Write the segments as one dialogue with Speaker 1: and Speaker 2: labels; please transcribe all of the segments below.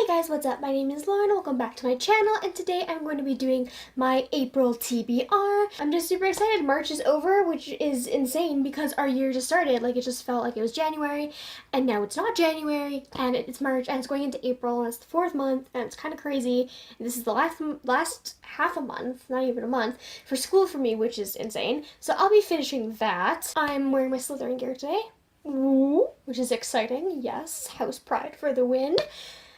Speaker 1: Hey guys, what's up? My name is Lauren. Welcome back to my channel, and today I'm going to be doing my April TBR. I'm just super excited. March is over, which is insane because our year just started. Like, it just felt like it was January, and now it's not January, and it's March, and it's going into April, and it's the fourth month, and it's kind of crazy. And this is the last half a month, not even a month, for school for me, which is insane. So I'll be finishing that. I'm wearing my Slytherin gear today. Ooh, which is exciting. Yes, house pride for the win.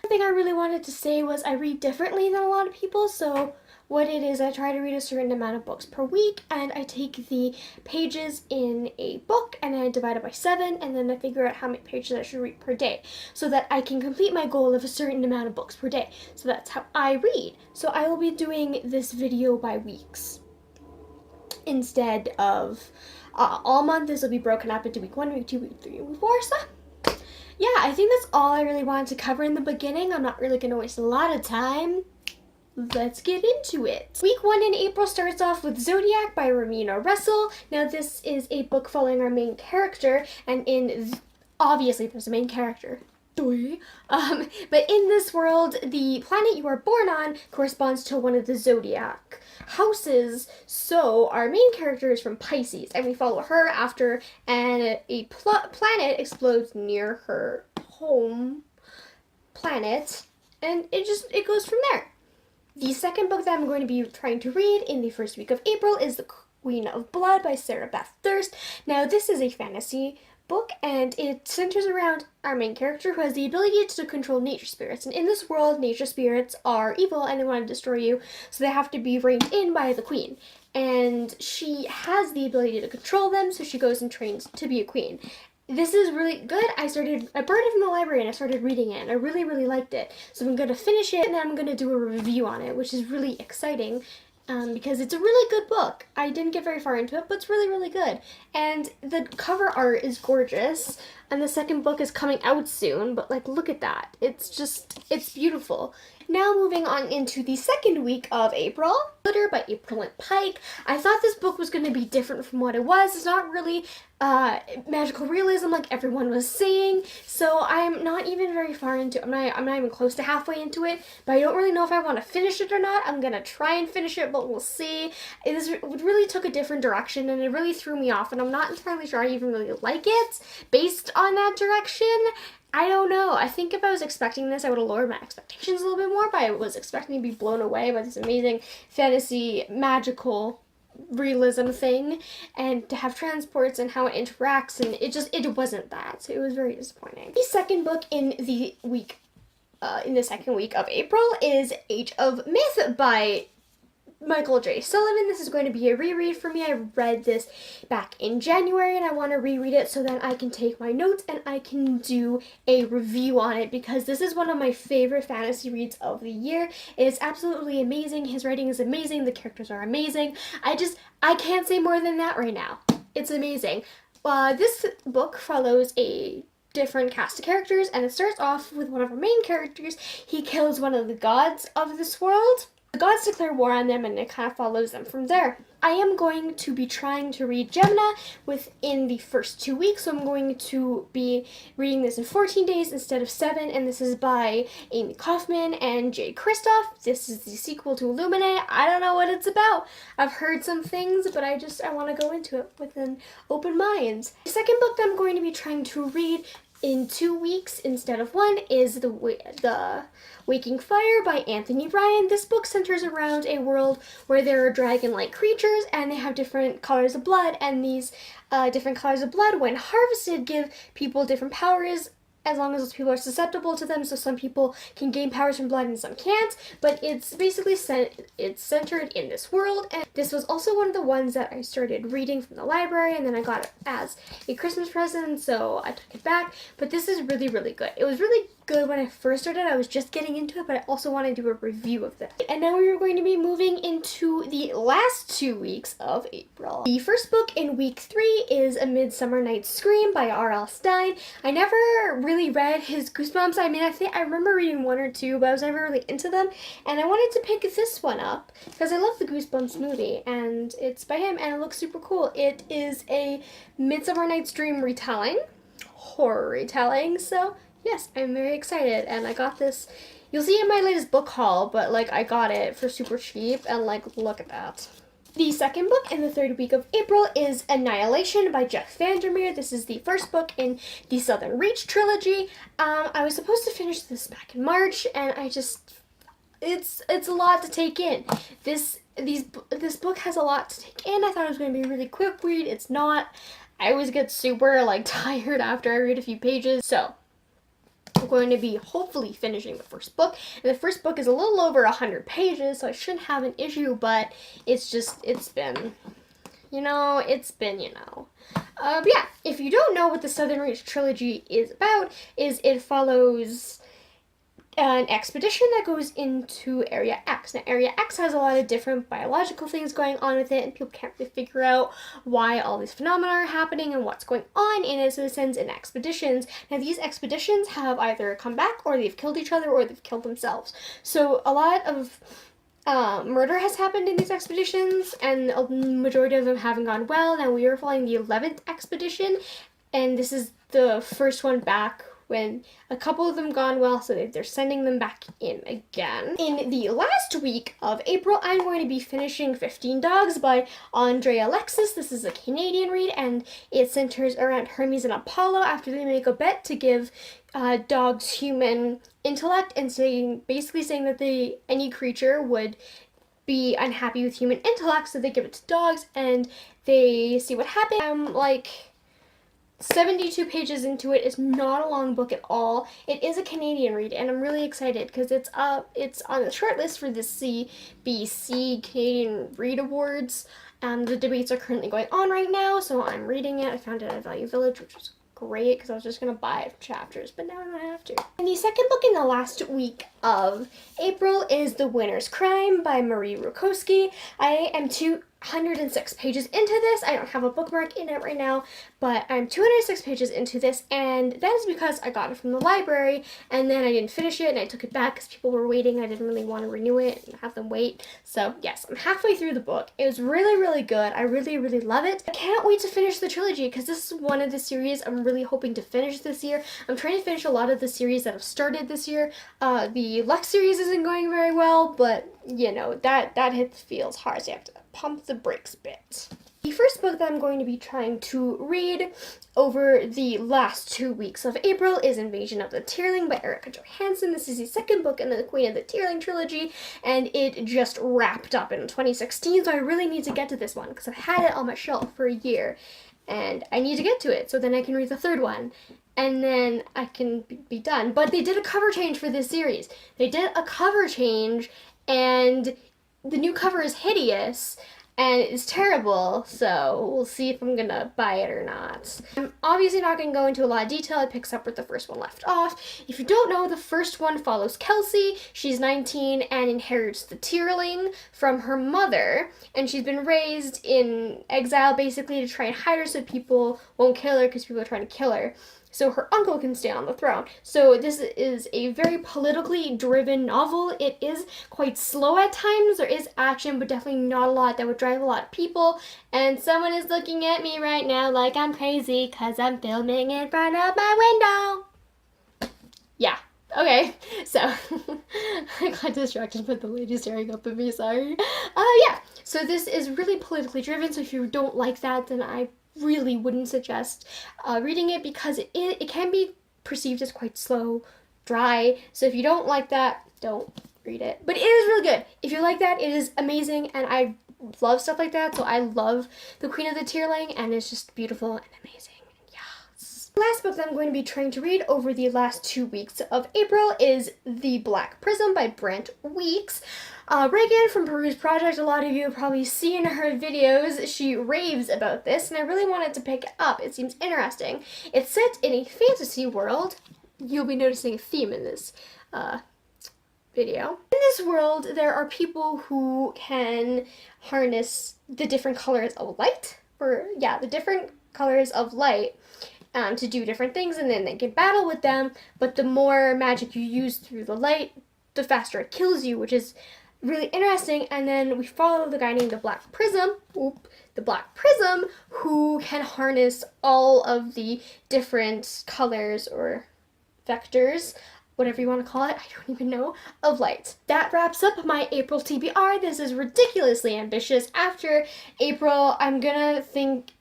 Speaker 1: The thing I really wanted to say was I read differently than a lot of people. So what it is, I try to read a certain amount of books per week, and I take the pages in a book and I divide it by 7, and then I figure out how many pages I should read per day so that I can complete my goal of a certain amount of books per day. So that's how I read. So I will be doing this video by weeks instead of all month. This will be broken up into week 1, week 2, week 3, and week 4. So yeah, I think that's all I really wanted to cover in the beginning. I'm not really going to waste a lot of time. Let's get into it. Week 1 in April starts off with Zodiac by Ramina Russell. Now this is a book following our main character, and obviously there's a main character. But in this world, the planet you are born on corresponds to one of the zodiac houses. So our main character is from Pisces, and we follow her after a planet explodes near her home planet, and it goes from there. The second book that I'm going to be trying to read in the first week of April is The Queen of Blood by Sarah Beth Thirst. Now this is a fantasy book, and it centers around our main character who has the ability to control nature spirits. And in this world, nature spirits are evil and they want to destroy you, so they have to be reined in by the queen. And she has the ability to control them, so she goes and trains to be a queen. This is really good. I borrowed it from the library and I started reading it, and I really, really liked it. So I'm going to finish it, and then I'm going to do a review on it, which is really exciting. Because it's a really good book. I didn't get very far into it, but it's really, really good. And the cover art is gorgeous. And the second book is coming out soon, but like, look at that. It's beautiful. Now moving on into the second week of April, Glitter by April and Pike. I thought this book was going to be different from what it was. It's not really magical realism like everyone was saying, so I'm not even very far into it. I'm not even close to halfway into it, but I don't really know if I want to finish it or not. I'm gonna try and finish it, but we'll see. It really took a different direction, and it really threw me off, and I'm not entirely sure I even really like it based on that direction. I don't know. I think if I was expecting this, I would have lowered my expectations a little bit more, but I was expecting to be blown away by this amazing fantasy, magical realism thing, and to have transports and how it interacts, and it wasn't that. So it was very disappointing. The second book in the second week of April is Age of Myth by Michael J. Sullivan. This is going to be a reread for me. I read this back in January, and I want to reread it so that I can take my notes and I can do a review on it, because this is one of my favorite fantasy reads of the year. It is absolutely amazing. His writing is amazing. The characters are amazing. I can't say more than that right now. It's amazing. This book follows a different cast of characters, and it starts off with one of our main characters. He kills one of the gods of this world. The gods declare war on them, and it kind of follows them from there. I am going to be trying to read Gemina within the first 2 weeks, so I'm going to be reading this in 14 days instead of 7, and this is by Amy Kaufman and Jay Kristoff. This is the sequel to Illuminae. I don't know what it's about. I've heard some things, but I want to go into it with an open mind. The second book that I'm going to be trying to read in 2 weeks instead of 1 is the Waking Fire by Anthony Ryan. This book centers around a world where there are dragon-like creatures, and they have different colors of blood, and these different colors of blood, when harvested, give people different powers, as long as those people are susceptible to them. So some people can gain powers from blood and some can't, but it's basically it's centered in this world. And this was also one of the ones that I started reading from the library, and then I got it as a Christmas present, so I took it back. But this is really, really good. It was really good when I first started. I was just getting into it, but I also want to do a review of this. And now we are going to be moving into the last 2 weeks of April. The first book in week 3 is A Midsummer Night's Scream by R.L. Stine. I never really read his Goosebumps. I mean, I remember reading 1 or 2, but I was never really into them, and I wanted to pick this one up because I love the Goosebumps movie, and it's by him, and it looks super cool. It is a Midsummer Night's Dream retelling, horror retelling, so yes, I'm very excited, and I got this. You'll see it in my latest book haul, but like I got it for super cheap, and like look at that. The second book in the third week of April is Annihilation by Jeff Vandermeer. This is the first book in the Southern Reach trilogy. I was supposed to finish this back in March, and it's a lot to take in. This book has a lot to take in. I thought it was going to be a really quick read. It's not. I always get super like tired after I read a few pages. So I'm going to be hopefully finishing the first book. And the first book is a little over 100 pages, so I shouldn't have an issue, but it's been, but yeah, if you don't know what the Southern Reach trilogy is about, it follows an expedition that goes into Area X. Now, Area X has a lot of different biological things going on with it, and people can't really figure out why all these phenomena are happening and what's going on in it, so it sends in expeditions. Now, these expeditions have either come back, or they've killed each other, or they've killed themselves. So a lot of murder has happened in these expeditions, and a majority of them haven't gone well. Now, we are following the 11th expedition, and this is the first one back when a couple of them gone well, so they're sending them back in again. In the last week of April, I'm going to be finishing 15 Dogs by Andre Alexis. This is a Canadian read, and it centers around Hermes and Apollo after they make a bet to give dogs human intellect, and basically saying that any creature would be unhappy with human intellect, so they give it to dogs, and they see what happens. I'm like 72 pages into it. It's not a long book at all. It is a Canadian read, and I'm really excited because it's on the short list for the CBC Canadian Read Awards. The debates are currently going on right now, so I'm reading it. I found it at Value Village, which was great because I was just going to buy chapters, but now I don't have to. And the second book in the last week of April is The Winner's Crime by Marie Rukowski. I am 206 pages into this. I don't have a bookmark in it right now, but I'm 206 pages into this, and that is because I got it from the library, and then I didn't finish it, and I took it back because people were waiting. I didn't really want to renew it and have them wait. So yes, I'm halfway through the book. It was really, really good. I really, really love it. I can't wait to finish the trilogy because this is one of the series I'm really hoping to finish this year. I'm trying to finish a lot of the series that have started this year. The Lux series isn't going very well, but that feels hard, so you have to pump the brakes a bit. The first book that I'm going to be trying to read over the last 2 weeks of April is Invasion of the Tierling by Erica Johansson. This is the second book in the Queen of the Tierling trilogy, and it just wrapped up in 2016, so I really need to get to this one because I've had it on my shelf for a year, and I need to get to it so then I can read the third one, and then I can be done. But they did a cover change for this series. They did a cover change, and the new cover is hideous, and it's terrible, so we'll see if I'm gonna buy it or not. I'm obviously not gonna go into a lot of detail. It picks up where the first one left off. If you don't know, the first one follows Kelsey. She's 19 and inherits the Tierling from her mother, and she's been raised in exile basically to try and hide her so people won't kill her because people are trying to kill her, so her uncle can stay on the throne. So this is a very politically driven novel. It is quite slow at times. There is action, but definitely not a lot that would drive a lot of people. And someone is looking at me right now like I'm crazy because I'm filming in front of my window. Yeah. Okay, so I got distracted by the lady staring up at me, sorry. Yeah, so this is really politically driven, so if you don't like that, then I really wouldn't suggest reading it because it can be perceived as quite slow, dry, so if you don't like that, don't read it. But it is really good. If you like that, it is amazing, and I love stuff like that, so I love The Queen of the Tierling, and it's just beautiful and amazing. The last book that I'm going to be trying to read over the last 2 weeks of April is The Black Prism by Brent Weeks. Reagan from Peruse Project, a lot of you have probably seen her videos. She raves about this, and I really wanted to pick it up. It seems interesting. It's set in a fantasy world. You'll be noticing a theme in this video. In this world, there are people who can harness the different colors of light, the different colors of light, to do different things, and then they can battle with them, but the more magic you use through the light, the faster it kills you, which is really interesting. And then we follow the guy named the Black Prism, who can harness all of the different colors or vectors whatever you want to call it, I don't even know, of light. That wraps up my April TBR. This is ridiculously ambitious. After April, I think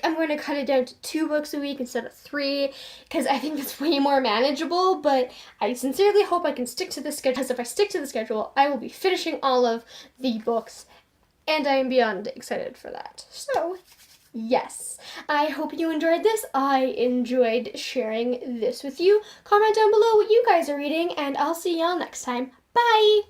Speaker 1: I'm going to cut it down to 2 books a week instead of 3 because I think that's way more manageable, but I sincerely hope I can stick to the schedule because if I stick to the schedule, I will be finishing all of the books and I am beyond excited for that. So, yes, I hope you enjoyed this. I enjoyed sharing this with you. Comment down below what you guys are reading and I'll see y'all next time. Bye!